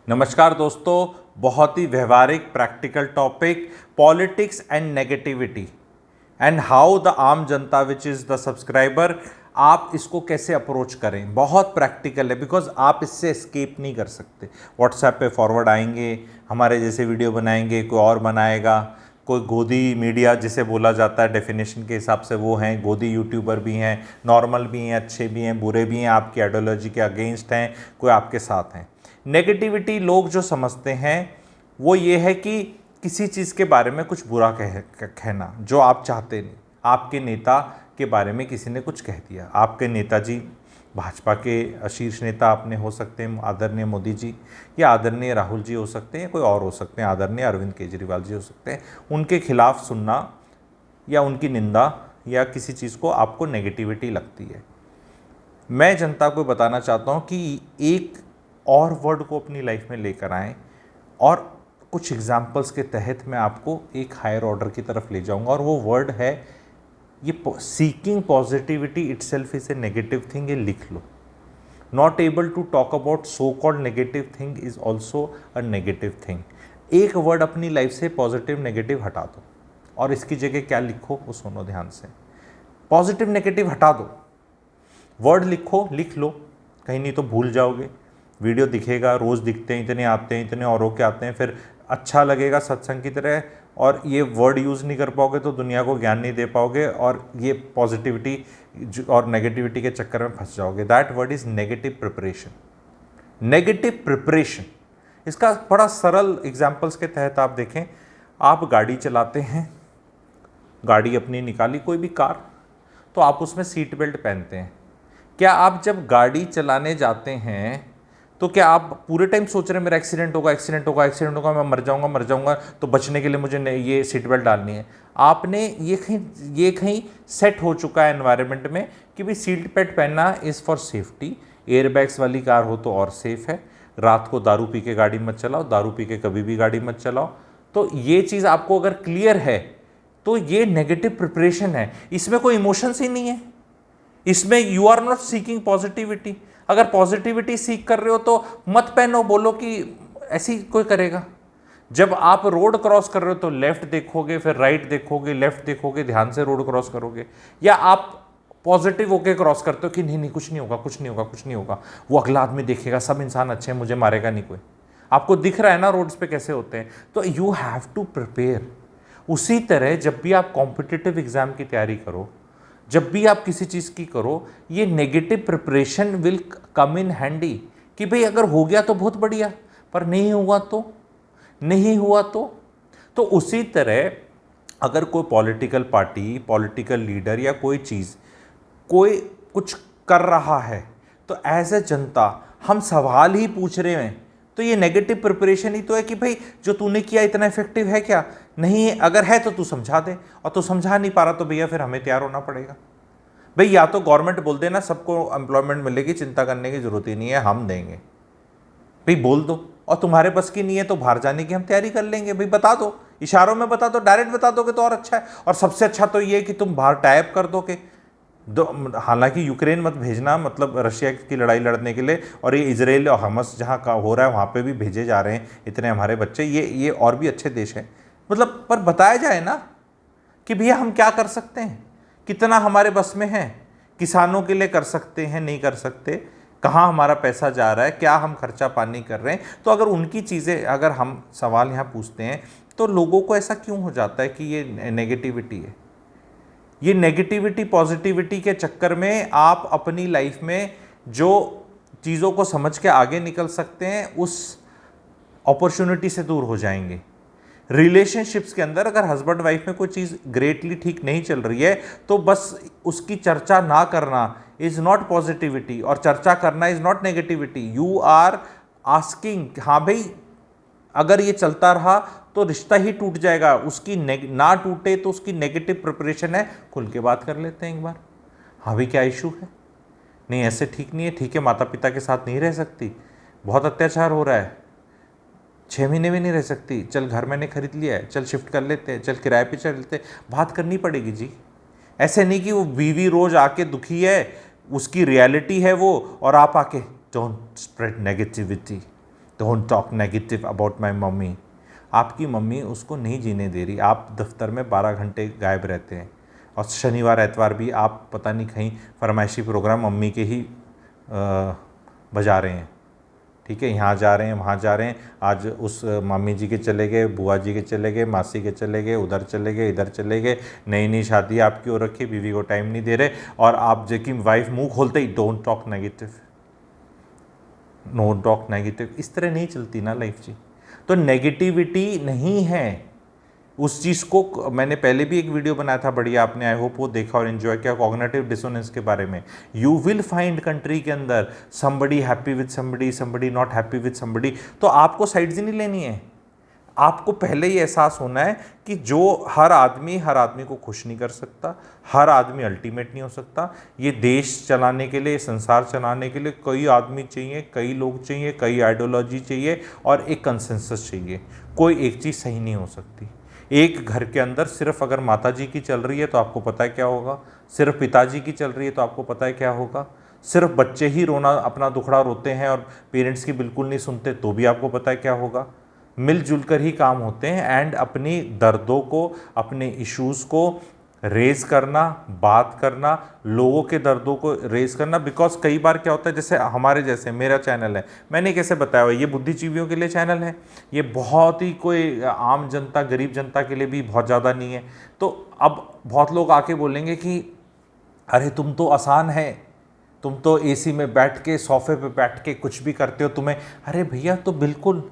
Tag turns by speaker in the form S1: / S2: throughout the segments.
S1: नमस्कार दोस्तों, बहुत ही व्यवहारिक practical topic politics and negativity and how the आम जनता विच इज़ द सब्सक्राइबर, आप इसको कैसे अप्रोच करें। बहुत प्रैक्टिकल है बिकॉज आप इससे एस्केप नहीं कर सकते। व्हाट्सएप पे फॉरवर्ड आएंगे, हमारे जैसे वीडियो बनाएंगे, कोई और बनाएगा, कोई गोदी मीडिया जिसे बोला जाता है डेफिनेशन के हिसाब से वो हैं, गोदी यूट्यूबर भी हैं, नॉर्मल भी हैं, अच्छे भी हैं, बुरे भी हैं, आपकी आइडियोलॉजी के अगेंस्ट हैं, कोई आपके साथ हैं। नेगेटिविटी लोग जो समझते हैं वो ये है कि किसी चीज़ के बारे में कुछ बुरा कहना जो आप चाहते नहीं। आपके नेता के बारे में किसी ने कुछ कह दिया, आपके नेताजी भाजपा के शीर्ष नेता आपने हो सकते हैं, आदरणीय मोदी जी, या आदरणीय राहुल जी हो सकते हैं, कोई और हो सकते हैं, आदरणीय अरविंद केजरीवाल जी हो सकते हैं। उनके खिलाफ सुनना या उनकी निंदा या किसी चीज़ को आपको नेगेटिविटी लगती है। मैं जनता को बताना चाहता हूँ कि एक और वर्ड को अपनी लाइफ में लेकर आएँ और कुछ एग्जाम्पल्स के तहत मैं आपको एक हायर ऑर्डर की तरफ ले जाऊंगा। और वो वर्ड है, ये seeking positivity itself is a negative thing. ये लिख लो। Not able to talk about so called negative thing is also a negative thing. एक वर्ड अपनी लाइफ से पॉजिटिव नेगेटिव हटा दो और इसकी जगह क्या लिखो वो सुनो ध्यान से। पॉजिटिव नेगेटिव हटा दो, वर्ड लिखो, लिख लो, कहीं नहीं तो भूल जाओगे। वीडियो दिखेगा, रोज़ दिखते हैं, इतने आते हैं, इतने औरों के आते हैं, फिर अच्छा लगेगा सत्संग की तरह, और ये वर्ड यूज़ नहीं कर पाओगे तो दुनिया को ज्ञान नहीं दे पाओगे और ये पॉजिटिविटी और नेगेटिविटी के चक्कर में फंस जाओगे। That word is negative preparation. Negative preparation, इसका बड़ा सरल एग्जाम्पल्स के तहत आप देखें। आप गाड़ी चलाते हैं, गाड़ी अपनी निकाली, कोई भी कार, तो आप उसमें सीट बेल्ट पहनते हैं। क्या आप जब गाड़ी चलाने जाते हैं तो क्या आप पूरे टाइम सोच रहे हैं मेरा एक्सीडेंट होगा, एक्सीडेंट होगा, एक्सीडेंट होगा, मैं मर जाऊंगा, तो बचने के लिए मुझे ये सीट बेल्ट डालनी है। आपने ये कहीं सेट हो चुका है एनवायरनमेंट में कि भाई सीट बेल्ट पहनना इज़ फॉर सेफ्टी। एयरबैग्स वाली कार हो तो और सेफ है। रात को दारू पी के गाड़ी मत चलाओ, दारू पी के कभी भी गाड़ी मत चलाओ। तो ये चीज़ आपको अगर क्लियर है तो ये नेगेटिव प्रिपरेशन है, इसमें कोई इमोशंस ही नहीं है। इसमें you are not seeking positivity. अगर पॉजिटिविटी सीख कर रहे हो तो मत पहनो, बोलो कि ऐसी कोई करेगा। जब आप रोड क्रॉस कर रहे हो तो लेफ्ट देखोगे, फिर राइट देखोगे, लेफ्ट देखोगे, ध्यान से रोड क्रॉस करोगे। या आप पॉजिटिव होके क्रॉस करते हो कि नहीं कुछ नहीं होगा, कुछ नहीं होगा, कुछ नहीं होगा, वो अगला आदमी देखेगा, सब इंसान अच्छे हैं, मुझे मारेगा नहीं कोई। आपको दिख रहा है ना रोड्स पे कैसे होते हैं। तो यू हैव टू प्रिपेयर। उसी तरह जब भी आप कॉम्पिटिटिव एग्जाम की तैयारी करो, जब भी आप किसी चीज़ की करो, ये negative preparation will come in handy कि भाई अगर हो गया तो बहुत बढ़िया, पर नहीं हुआ तो नहीं हुआ तो उसी तरह अगर कोई पॉलिटिकल पार्टी, पॉलिटिकल लीडर या कोई चीज़, कोई कुछ कर रहा है तो एज ए जनता हम सवाल ही पूछ रहे हैं, तो ये नेगेटिव प्रिपरेशन ही तो है कि भाई जो तूने किया इतना इफेक्टिव है क्या, नहीं है। अगर है तो तू समझा दे, और तू समझा नहीं पा रहा तो भैया फिर हमें तैयार होना पड़ेगा। भाई या तो गवर्नमेंट बोल देना सबको एम्प्लॉयमेंट मिलेगी, चिंता करने की जरूरत ही नहीं है, हम देंगे, भाई बोल दो। और तुम्हारे बस की नहीं है तो बाहर जाने की हम तैयारी कर लेंगे, भाई बता दो, इशारों में बता दो, डायरेक्ट बता दोगे तो और अच्छा है। और सबसे अच्छा तो ये कि तुम बाहर टाइप कर दो कि हालांकि यूक्रेन मत भेजना, मतलब रशिया की लड़ाई लड़ने के लिए, और ये इजराइल और हमस जहाँ का हो रहा है वहाँ पे भी भेजे जा रहे हैं इतने हमारे बच्चे, ये और भी अच्छे देश हैं। मतलब पर बताया जाए ना कि भैया हम क्या कर सकते हैं, कितना हमारे बस में है, किसानों के लिए कर सकते हैं, नहीं कर सकते, कहाँ हमारा पैसा जा रहा है, क्या हम खर्चा पानी कर रहे हैं। तो अगर उनकी चीज़ें, अगर हम सवाल यहाँ पूछते हैं तो लोगों को ऐसा क्यों हो जाता है कि ये नेगेटिविटी है। ये नेगेटिविटी पॉजिटिविटी के चक्कर में आप अपनी लाइफ में जो चीज़ों को समझ के आगे निकल सकते हैं उस अपॉर्चुनिटी से दूर हो जाएंगे। रिलेशनशिप्स के अंदर अगर हस्बैंड वाइफ में कोई चीज़ ग्रेटली ठीक नहीं चल रही है तो बस उसकी चर्चा ना करना इज़ नॉट पॉजिटिविटी, और चर्चा करना is not negativity. You are asking, हाँ भाई अगर ये चलता रहा तो रिश्ता ही टूट जाएगा, उसकी ना टूटे तो उसकी नेगेटिव प्रिपरेशन है, खुल के बात कर लेते हैं एक बार। हाँ भाई क्या इशू है, नहीं ऐसे ठीक नहीं है, ठीक है माता पिता के साथ नहीं रह सकती, बहुत अत्याचार हो रहा है, 6 महीने भी नहीं रह सकती, चल घर मैंने खरीद लिया है, चल शिफ्ट कर लेते हैं, चल किराए पे चल लेते हैं, बात करनी पड़ेगी जी। ऐसे नहीं कि वो बीवी रोज़ आके दुखी है, उसकी रियलिटी है वो, और आप आके don't spread negativity, don't talk negative about my mummy. आपकी मम्मी उसको नहीं जीने दे रही, आप दफ्तर में 12 घंटे गायब रहते हैं और शनिवार एतवार भी आप पता नहीं कहीं फरमाइशी प्रोग्राम मम्मी के ही बजा रहे हैं, ठीक है, यहाँ जा रहे हैं वहाँ जा रहे हैं, आज उस मामी जी के चले गए, बुआ जी के चले गए, मासी के चले गए, उधर चले गए, इधर चले गए, नई नई शादी आपकी हो रखी, बीवी को टाइम नहीं दे रहे, और आप जो कि वाइफ मुंह खोलते ही don't talk negative, no talk negative. इस तरह नहीं चलती ना लाइफ जी। तो नेगेटिविटी नहीं है उस चीज़ को। मैंने पहले भी एक वीडियो बनाया था बढ़िया, आपने आई होप वो देखा और एंजॉय किया, कॉग्निटिव डिसोनेंस के बारे में। यू विल फाइंड कंट्री के अंदर somebody happy with somebody, somebody not happy with somebody. तो आपको साइड्स ही नहीं लेनी है, आपको पहले ही एहसास होना है कि जो हर आदमी को खुश नहीं कर सकता, हर आदमी अल्टीमेट नहीं हो सकता। ये देश चलाने के लिए, संसार चलाने के लिए कई आदमी चाहिए, कई लोग चाहिए, कई आइडियोलॉजी चाहिए और एक कंसेंसस चाहिए। कोई एक चीज़ सही नहीं हो सकती। एक घर के अंदर सिर्फ अगर माताजी की चल रही है तो आपको पता है क्या होगा, सिर्फ पिताजी की चल रही है तो आपको पता है क्या होगा, सिर्फ बच्चे ही रोना अपना दुखड़ा रोते हैं और पेरेंट्स की बिल्कुल नहीं सुनते तो भी आपको पता है क्या होगा। मिलजुल कर ही काम होते हैं एंड अपनी दर्दों को, अपने इश्यूज़ को रेज करना, बात करना, लोगों के दर्दों को रेज करना। बिकॉज कई बार क्या होता है, जैसे हमारे जैसे मेरा चैनल है, मैंने कैसे बताया हुआ ये बुद्धिजीवियों के लिए चैनल है, ये बहुत ही कोई आम जनता, गरीब जनता के लिए भी बहुत ज़्यादा नहीं है। तो अब बहुत लोग आके बोलेंगे कि अरे तुम तो आसान है, तुम तो एसी में बैठ के, सोफे पे बैठ के कुछ भी करते हो, तुम्हें। अरे भैया, तो बिल्कुल,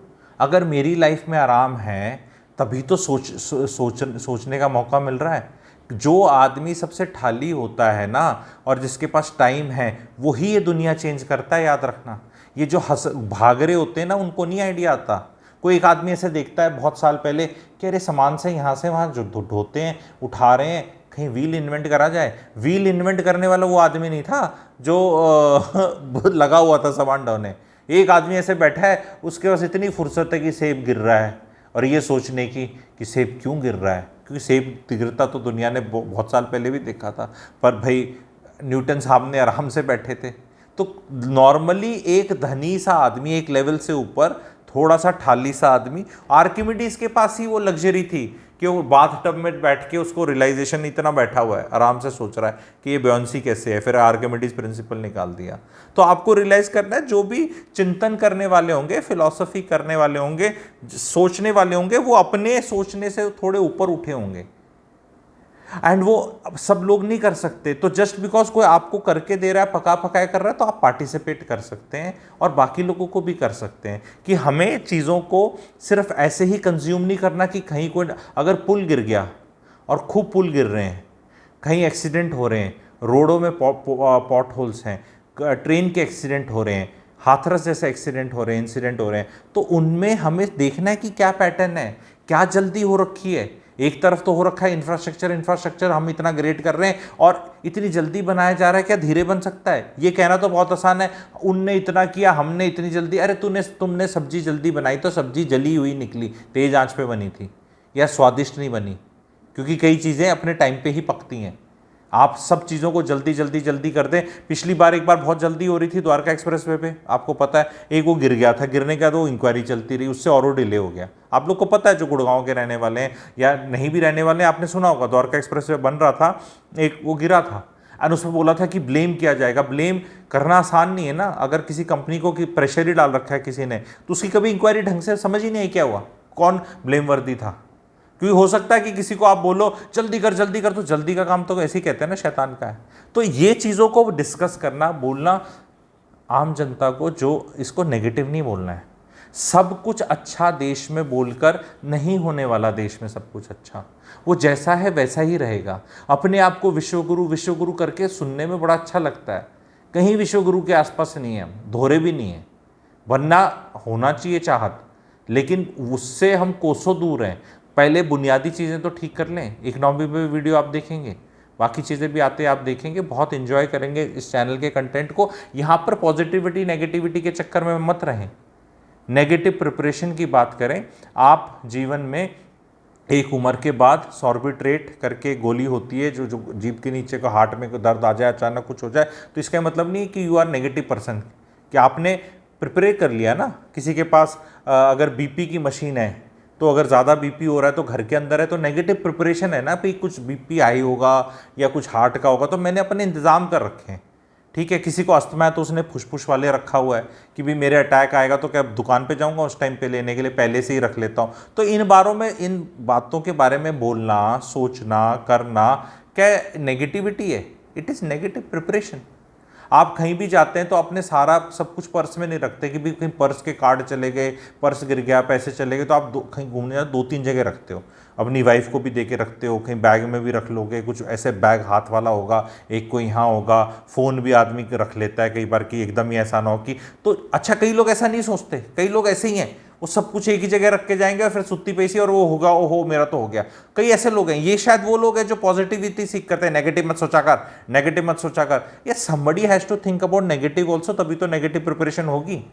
S1: अगर मेरी लाइफ में आराम है तभी तो सोचने का मौका मिल रहा है। जो आदमी सबसे ठाली होता है ना और जिसके पास टाइम है, वही ये दुनिया चेंज करता है, याद रखना। ये जो भाग रहे होते हैं ना, उनको नहीं आइडिया आता। कोई एक आदमी ऐसे देखता है बहुत साल पहले कि अरे सामान से यहाँ से वहाँ जो ढोते हैं, उठा रहे हैं, कहीं व्हील इन्वेंट करा जाए। व्हील इन्वेंट करने वाला वो आदमी नहीं था जो लगा हुआ था सामान ढोने। एक आदमी ऐसे बैठा है, उसके पास इतनी फुर्सत है कि सेब गिर रहा है और ये सोचने की कि सेब क्यों गिर रहा है, क्योंकि सेब गिरता तो दुनिया ने बहुत साल पहले भी देखा था, पर भाई न्यूटन साहब ने आराम से बैठे थे। तो नॉर्मली एक धनी सा आदमी, एक लेवल से ऊपर थोड़ा सा ठाली सा आदमी, आर्किमिडीज के पास ही वो लग्जरी थी कि वो बाथ टब में बैठ के, उसको रियलाइजेशन इतना बैठा हुआ है, आराम से सोच रहा है कि ये बेयोंसी कैसे है, फिर आर्किमिडीज प्रिंसिपल निकाल दिया। तो आपको रियलाइज करना है, जो भी चिंतन करने वाले होंगे, फिलॉसफी करने वाले होंगे, सोचने वाले होंगे, वो अपने सोचने से थोड़े ऊपर उठे होंगे एंड वो सब लोग नहीं कर सकते। तो जस्ट बिकॉज कोई आपको करके दे रहा है, पका पकाया कर रहा है, तो आप पार्टिसिपेट कर सकते हैं और बाकी लोगों को भी कर सकते हैं। कि हमें चीज़ों को सिर्फ ऐसे ही कंज्यूम नहीं करना कि कहीं कोई, अगर पुल गिर गया और खूब पुल गिर रहे हैं, कहीं एक्सीडेंट हो रहे हैं, रोडों में पॉट होल्स हैं, ट्रेन के एक्सीडेंट हो रहे हैं, हाथरस जैसे एक्सीडेंट हो रहे हैं, इंसिडेंट हो रहे हैं, तो उनमें हमें देखना है कि क्या पैटर्न है, क्या जल्दी हो रखी है। एक तरफ तो हो रखा है इंफ्रास्ट्रक्चर हम इतना ग्रेट कर रहे हैं और इतनी जल्दी बनाया जा रहा है, क्या धीरे बन सकता है? ये कहना तो बहुत आसान है, उनने इतना किया, हमने इतनी जल्दी। अरे तुमने सब्जी जल्दी बनाई तो सब्जी जली हुई निकली, तेज आंच पे बनी थी, या स्वादिष्ट नहीं बनी, क्योंकि कई चीज़ें अपने टाइम पे ही पकती हैं। आप सब चीज़ों को जल्दी कर दें। पिछली बार एक बार बहुत जल्दी हो रही थी द्वारका एक्सप्रेस वे पे, आपको पता है, एक वो गिर गया था, गिरने का तो इंक्वायरी चलती रही, उससे और डिले हो गया। आप लोग को पता है, जो गुड़गांव के रहने वाले हैं या नहीं भी रहने वाले हैं, आपने सुना होगा, द्वारका एक्सप्रेस वे बन रहा था, एक वो गिरा था एंड उसमें बोला था कि ब्लेम किया जाएगा। ब्लेम करना आसान नहीं है ना, अगर किसी कंपनी को कि प्रेशर ही डाल रखा है किसी ने, तो उसकी कभी इंक्वायरी ढंग से समझ ही नहीं है क्या हुआ, कौन ब्लेम वर्दी था। क्योंकि हो सकता है कि किसी को आप बोलो जल्दी कर, तो जल्दी का काम तो ऐसे ही कहते हैं ना, शैतान का है। तो ये चीज़ों को डिस्कस करना, बोलना आम जनता को, जो इसको नेगेटिव नहीं बोलना है। सब कुछ अच्छा देश में बोलकर नहीं होने वाला, देश में सब कुछ अच्छा, वो जैसा है वैसा ही रहेगा। अपने आप को विश्वगुरु करके सुनने में बड़ा अच्छा लगता है, कहीं विश्वगुरु के आसपास नहीं है, धोरे भी नहीं है, वरना होना चाहिए चाहत, लेकिन उससे हम कोसों दूर हैं। पहले बुनियादी चीज़ें तो ठीक कर लें। इकनॉमी पे वीडियो आप देखेंगे, बाकी चीज़ें भी आते आप देखेंगे, बहुत एंजॉय करेंगे इस चैनल के कंटेंट को। यहाँ पर पॉजिटिविटी नेगेटिविटी के चक्कर में मत रहें, नेगेटिव प्रिपरेशन की बात करें। आप जीवन में एक उम्र के बाद सॉर्बिट्रेट करके गोली होती है, जो जीभ के नीचे को हार्ट में दर्द आ जाए, अचानक कुछ हो जाए, तो इसका मतलब नहीं कि यू आर नेगेटिव पर्सन, कि आपने प्रिपेयर कर लिया ना। किसी के पास अगर बीपी की मशीन है तो अगर ज़्यादा बीपी हो रहा है तो घर के अंदर है तो नेगेटिव प्रिपरेशन है ना, भाई कुछ बीपी हाई होगा या कुछ हार्ट का होगा, तो मैंने अपने इंतज़ाम कर रखे हैं। ठीक है, किसी को अस्थमा है तो उसने फुसफुस वाले रखा हुआ है कि भी मेरे अटैक आएगा तो क्या दुकान पे जाऊंगा उस टाइम पे लेने के लिए, पहले से ही रख लेता हूँ। तो इन बातों के बारे में बोलना, सोचना, करना क्या नेगेटिविटी है? It is negative preparation. आप कहीं भी जाते हैं तो अपने सारा सब कुछ पर्स में नहीं रखते कि भी कहीं पर्स के कार्ड चले गए, पर्स गिर गया, पैसे चले गए, तो आप कहीं घूमने जाते 2-3 जगह रखते हो। अपनी वाइफ को भी दे के रखते हो, कहीं बैग में भी रख लोगे, कुछ ऐसे बैग हाथ वाला होगा, एक को यहाँ होगा। फ़ोन भी आदमी रख लेता है कई बार कि एकदम ही ऐसा ना हो कि, तो अच्छा कई लोग ऐसा नहीं सोचते, कई लोग ऐसे ही हैं, वो सब कुछ एक ही जगह रख के जाएंगे और फिर सुत्ती पैसी और वो होगा, ओहो मेरा तो हो गया। कई ऐसे लोग हैं, ये शायद वो लोग हैं जो पॉजिटिविटी सीख करते हैं, नेगेटिव मत सोचा कर, नेगेटिव मत सोचा कर। ये somebody has to think about negative also, तभी तो नेगेटिव प्रिपरेशन होगी।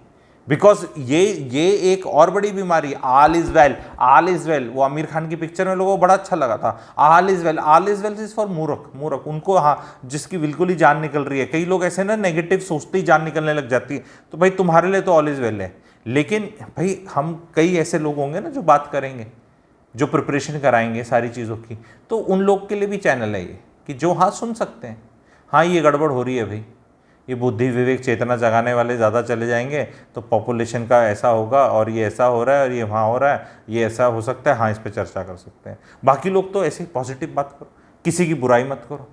S1: बिकॉज ये एक और बड़ी बीमारी, all is well, all is well. वो आमिर खान की पिक्चर में लोगों को बड़ा अच्छा लगा था, all is well, all is well is for मूर्ख, मूर्ख उनको, हाँ जिसकी बिल्कुल ही जान निकल रही है। कई लोग ऐसे ना नेगेटिव सोचते ही जान निकलने लग जाती है, तो भाई तुम्हारे लिए तो ऑल इज वेल है। लेकिन भाई हम कई ऐसे लोग होंगे ना जो बात करेंगे, जो प्रिपरेशन कराएंगे सारी चीज़ों की, तो उन लोग के लिए भी चैनल है ये कि जो हाँ सुन सकते हैं, हाँ ये गड़बड़ हो रही है भाई, ये बुद्धि विवेक चेतना जगाने वाले ज़्यादा चले जाएंगे तो पॉपुलेशन का ऐसा होगा, और ये ऐसा हो रहा है, और ये वहाँ हो रहा है, ये ऐसा हो सकता है, हाँ इस पर चर्चा कर सकते हैं। बाकी लोग तो ऐसे पॉजिटिव बात करो, किसी की बुराई मत करो,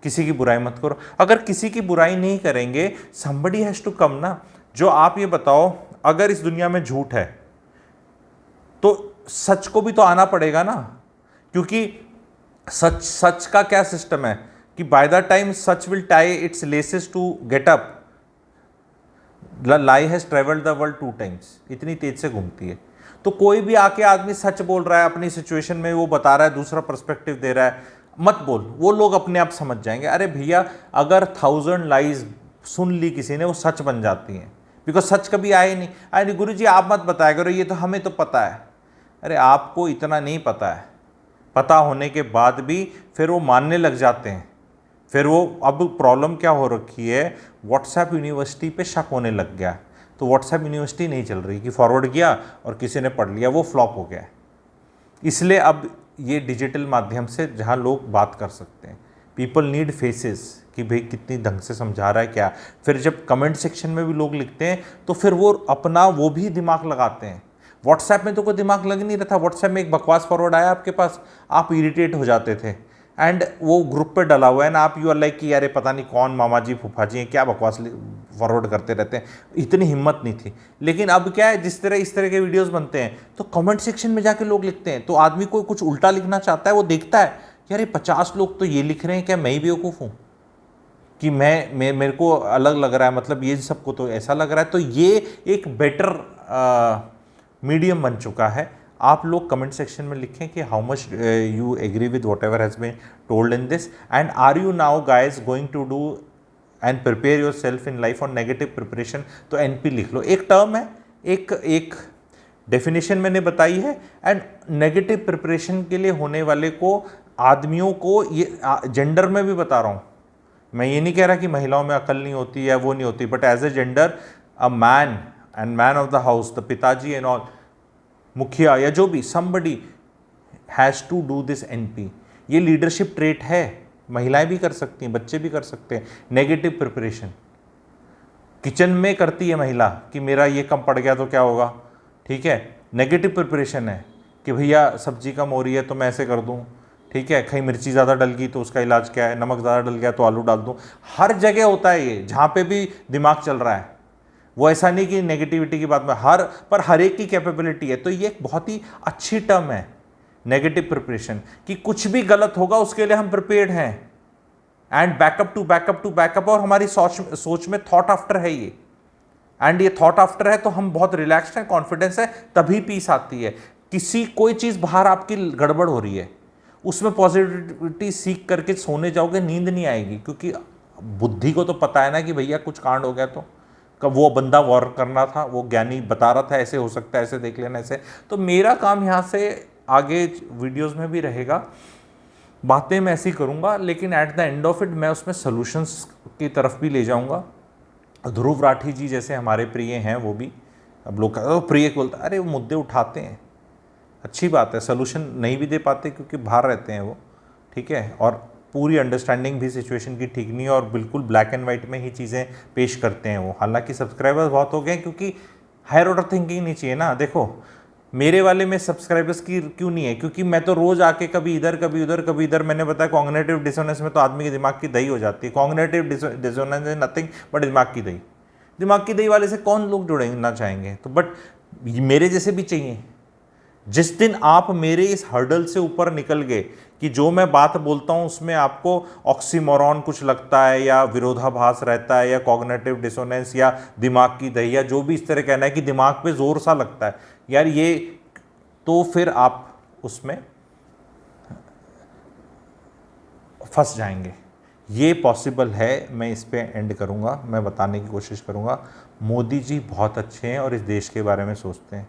S1: किसी की बुराई मत करो। अगर किसी की बुराई नहीं करेंगे, somebody हैज़ टू कम ना। जो आप ये बताओ, अगर इस दुनिया में झूठ है तो सच को भी तो आना पड़ेगा ना, क्योंकि सच का क्या सिस्टम है कि बाय द टाइम सच will tie its laces to get up, lie has travelled the world 2 times, इतनी तेज से घूमती है। तो कोई भी आके आदमी सच बोल रहा है अपनी सिचुएशन में, वो बता रहा है, दूसरा पर्सपेक्टिव दे रहा है, मत बोल, वो लोग अपने आप समझ जाएंगे। अरे भैया, अगर 1000 लाइज सुन ली किसी ने, वो सच बन जाती हैं, बिकॉज सच कभी आए नहीं। अरे गुरु जी आप मत बताया करो, ये तो हमें तो पता है। अरे आपको इतना नहीं पता है, पता होने के बाद भी फिर वो मानने लग जाते हैं। फिर वो, अब प्रॉब्लम क्या हो रखी है, व्हाट्सएप यूनिवर्सिटी पे शक होने लग गया। तो व्हाट्सएप यूनिवर्सिटी नहीं चल रही कि फॉरवर्ड किया और किसी ने पढ़ लिया, वो फ्लॉप हो गया है। इसलिए अब ये डिजिटल माध्यम से जहाँ लोग बात कर सकते हैं, पीपल नीड फेसेस कि भाई कितनी ढंग से समझा रहा है क्या। फिर जब कमेंट सेक्शन में भी लोग लिखते हैं तो फिर वो अपना वो भी दिमाग लगाते हैं। व्हाट्सएप में तो कोई दिमाग लग नहीं रहा था, व्हाट्सएप में एक बकवास फॉरवर्ड आया आपके पास, आप इरिटेट हो जाते थे, एंड वो ग्रुप पे डला हुआ है ना, आप यू आर लाइक कि यार पता नहीं कौन मामा जी फूफा जी हैं, क्या बकवास फॉरवर्ड करते रहते हैं, इतनी हिम्मत नहीं थी। लेकिन अब क्या है, जिस तरह इस तरह के वीडियोस बनते हैं तो कमेंट सेक्शन में जाके लोग लिखते हैं, तो आदमी कोई कुछ उल्टा लिखना चाहता है, वो देखता है यार ये 50 लोग तो ये लिख रहे हैं, क्या मैं ही बेवकूफ़ हूँ कि मैं मेरे को अलग लग रहा है, मतलब ये सबको तो ऐसा लग रहा है। तो ये एक बेटर मीडियम बन चुका है। आप लोग कमेंट सेक्शन में लिखें कि how much you agree with what ever has been told in this, and are you now guys going to do and prepare your self in life on negative preparation. तो NP लिख लो, एक term है, एक definition मैंने बताई है। And negative preparation के लिए होने वाले को, आदमियों को, ये जेंडर में भी बता रहा हूँ, मैं ये नहीं कह रहा कि महिलाओं में अकल नहीं होती है, वो नहीं होती, but as a gender, a man and man of the house, the पिताजी एंड ऑल, मुखिया या जो भी, somebody has to do this NP। ये लीडरशिप ट्रेट है, महिलाएं भी कर सकती हैं, बच्चे भी कर सकते हैं। नेगेटिव प्रिपरेशन किचन में करती है महिला कि मेरा ये कम पड़ गया तो क्या होगा, ठीक है, नेगेटिव प्रिपरेशन है कि भैया सब्जी कम हो रही है तो मैं ऐसे कर दूं, ठीक है, कहीं मिर्ची ज़्यादा डल गई तो उसका इलाज क्या है, नमक ज़्यादा डल गया तो आलू डाल दूं। हर जगह होता है ये, जहाँ पे भी दिमाग चल रहा है। वो ऐसा नहीं कि नेगेटिविटी की बात में, हर एक की कैपेबिलिटी है। तो ये एक बहुत ही अच्छी टर्म है नेगेटिव प्रिपरेशन, कि कुछ भी गलत होगा उसके लिए हम प्रिपेयर्ड हैं, and backup to backup to backup. और हमारी सोच में थॉट आफ्टर है ये, एंड ये थॉट आफ्टर है तो हम बहुत रिलैक्स्ड हैं, कॉन्फिडेंस है, तभी पीस आती है। कोई चीज़ बाहर आपकी गड़बड़ हो रही है, उसमें पॉजिटिविटी सीख करके सोने जाओगे, नींद नहीं आएगी, क्योंकि बुद्धि को तो पता है ना कि भैया कुछ कांड हो गया तो कब वो बंदा वॉर करना था, वो ज्ञानी बता रहा था ऐसे हो सकता है, ऐसे देख लेना ऐसे। तो मेरा काम यहाँ से आगे वीडियोस में भी रहेगा, बातें मैं ऐसी करूँगा, लेकिन at the end of it मैं उसमें सॉल्यूशंस की तरफ भी ले जाऊँगा। ध्रुव राठी जी जैसे हमारे प्रिय हैं, वो भी अब लोग प्रिय बोलता, अरे वो मुद्दे उठाते हैं, अच्छी बात है, सोल्यूशन नहीं भी दे पाते क्योंकि बाहर रहते हैं वो, ठीक है, और पूरी अंडरस्टैंडिंग भी सिचुएशन की ठीक नहीं है, और बिल्कुल ब्लैक एंड वाइट में ही चीज़ें पेश करते हैं वो। हालांकि सब्सक्राइबर्स बहुत हो गए हैं क्योंकि हायर ऑर्डर थिंकिंग नहीं चाहिए ना। देखो मेरे वाले में सब्सक्राइबर्स की क्यों नहीं है, क्योंकि मैं तो रोज आके कभी इधर कभी उधर कभी इधर, मैंने बताया कॉग्निटिव डिसोनेंस में तो आदमी के दिमाग की दही हो जाती है। Cognitive dissonance is nothing but दिमाग की दही। दिमाग की दही वाले से कौन लोग जुड़ना चाहेंगे, तो बट मेरे जैसे भी चाहिए। जिस दिन आप मेरे इस हर्डल से ऊपर निकल गए कि जो मैं बात बोलता हूं उसमें आपको ऑक्सीमोरॉन कुछ लगता है या विरोधाभास रहता है या कॉग्निटिव डिसोनेंस या दिमाग की दही या जो भी इस तरह कहना है कि दिमाग पे जोर सा लगता है यार ये, तो फिर आप उसमें फंस जाएंगे। ये पॉसिबल है, मैं इस पे एंड करूँगा, मैं बताने की कोशिश करूँगा। मोदी जी बहुत अच्छे हैं और इस देश के बारे में सोचते हैं।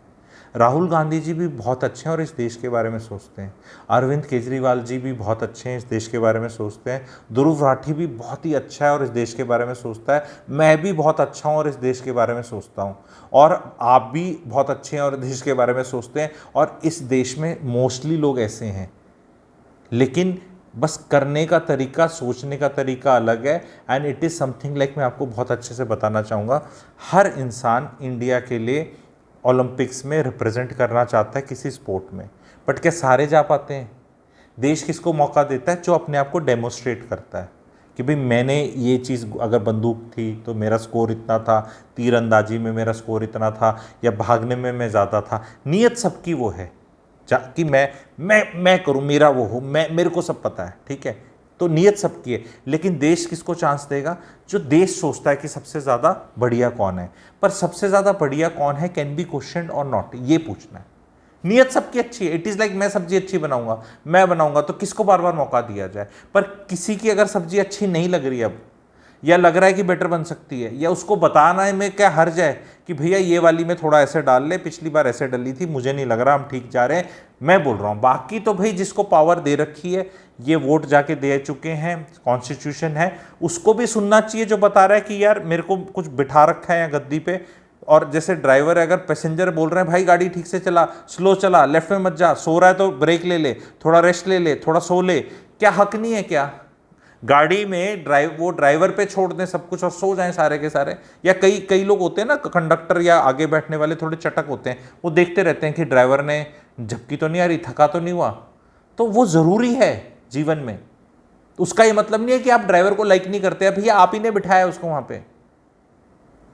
S1: राहुल गांधी जी भी बहुत अच्छे हैं और इस देश के बारे में सोचते हैं। अरविंद केजरीवाल जी भी बहुत अच्छे हैं, इस देश के बारे में सोचते हैं। ध्रुव राठी भी बहुत ही अच्छा है और इस देश के बारे में सोचता है। मैं भी बहुत अच्छा हूँ और इस देश के बारे में सोचता हूँ, और आप भी बहुत अच्छे हैं और देश के बारे में सोचते हैं। और इस देश में मोस्टली लोग ऐसे हैं, लेकिन बस करने का तरीका, सोचने का तरीका अलग है। And it is something like, मैं आपको बहुत अच्छे से बताना चाहूँगा, हर इंसान इंडिया के लिए ओलंपिक्स में रिप्रेजेंट करना चाहता है किसी स्पोर्ट में, बट क्या सारे जा पाते हैं? देश किसको मौका देता है? जो अपने आप को डेमोस्ट्रेट करता है कि भाई मैंने ये चीज़, अगर बंदूक थी तो मेरा स्कोर इतना था, तीरंदाजी में मेरा स्कोर इतना था, या भागने में मैं ज़्यादा था। नीयत सबकी वो है कि मैं करूं, मेरा वो हो, मैं, मेरे को सब पता है, ठीक है, तो नीयत सबकी है। लेकिन देश किसको चांस देगा? जो देश सोचता है कि सबसे ज़्यादा बढ़िया कौन है। पर सबसे ज़्यादा बढ़िया कौन है कैन बी क्वेश्चन और नॉट, ये पूछना है। नीयत सबकी अच्छी है। इट इज़ लाइक मैं सब्जी अच्छी बनाऊंगा, मैं बनाऊंगा, तो किसको बार बार मौका दिया जाए? पर किसी की अगर सब्जी अच्छी नहीं लग रही अब, या लग रहा है कि बेटर बन सकती है, या उसको बताना है में क्या हर्ज है कि भैया ये वाली में थोड़ा ऐसे डाल ले, पिछली बार ऐसे डली थी, मुझे नहीं लग रहा हम ठीक जा रहे हैं, मैं बोल रहा हूँ। बाकी तो भाई जिसको पावर दे रखी है, ये वोट जाके दे चुके हैं, कॉन्स्टिट्यूशन है, उसको भी सुनना चाहिए जो बता रहा है कि यार मेरे को कुछ बिठा रखा है या गद्दी पे। और जैसे ड्राइवर है, अगर पैसेंजर बोल रहे हैं भाई गाड़ी ठीक से चला, स्लो चला, लेफ्ट में मत जा, सो रहा है तो ब्रेक ले ले, थोड़ा रेस्ट ले ले, थोड़ा सो ले, क्या हक नहीं है क्या? गाड़ी में वो ड्राइवर पे छोड़ दें सब कुछ और सो जाएं सारे के सारे। या कई लोग होते हैं ना, कंडक्टर या आगे बैठने वाले थोड़े चटक होते हैं, वो देखते रहते हैं कि ड्राइवर ने झपकी तो नहीं आ रही, थका तो नहीं हुआ। तो वो ज़रूरी है जीवन में। उसका ये मतलब नहीं है कि आप ड्राइवर को लाइक नहीं करते, भैया आप ही ने बिठाया उसको वहाँ पे।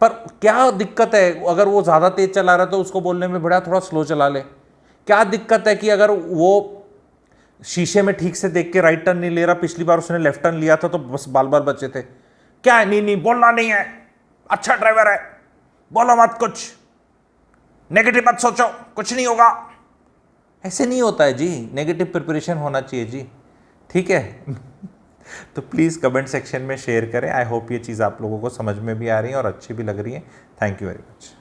S1: पर क्या दिक्कत है अगर वो ज़्यादा तेज चला रहा है तो उसको बोलने में, बड़ा थोड़ा स्लो चला ले। क्या दिक्कत है कि अगर वो शीशे में ठीक से देख के राइट टर्न नहीं ले रहा, पिछली बार उसने लेफ्ट टर्न लिया था तो बस बाल बाल बचे थे। क्या है? नहीं बोलना नहीं है, अच्छा ड्राइवर है, बोलो मत, कुछ नेगेटिव मत सोचो, कुछ नहीं होगा। ऐसे नहीं होता है जी, नेगेटिव प्रिपरेशन होना चाहिए जी, ठीक है। तो प्लीज़ कमेंट सेक्शन में शेयर करें। आई होप ये चीज़ आप लोगों को समझ में भी आ रही है और अच्छी भी लग रही है। Thank you very much.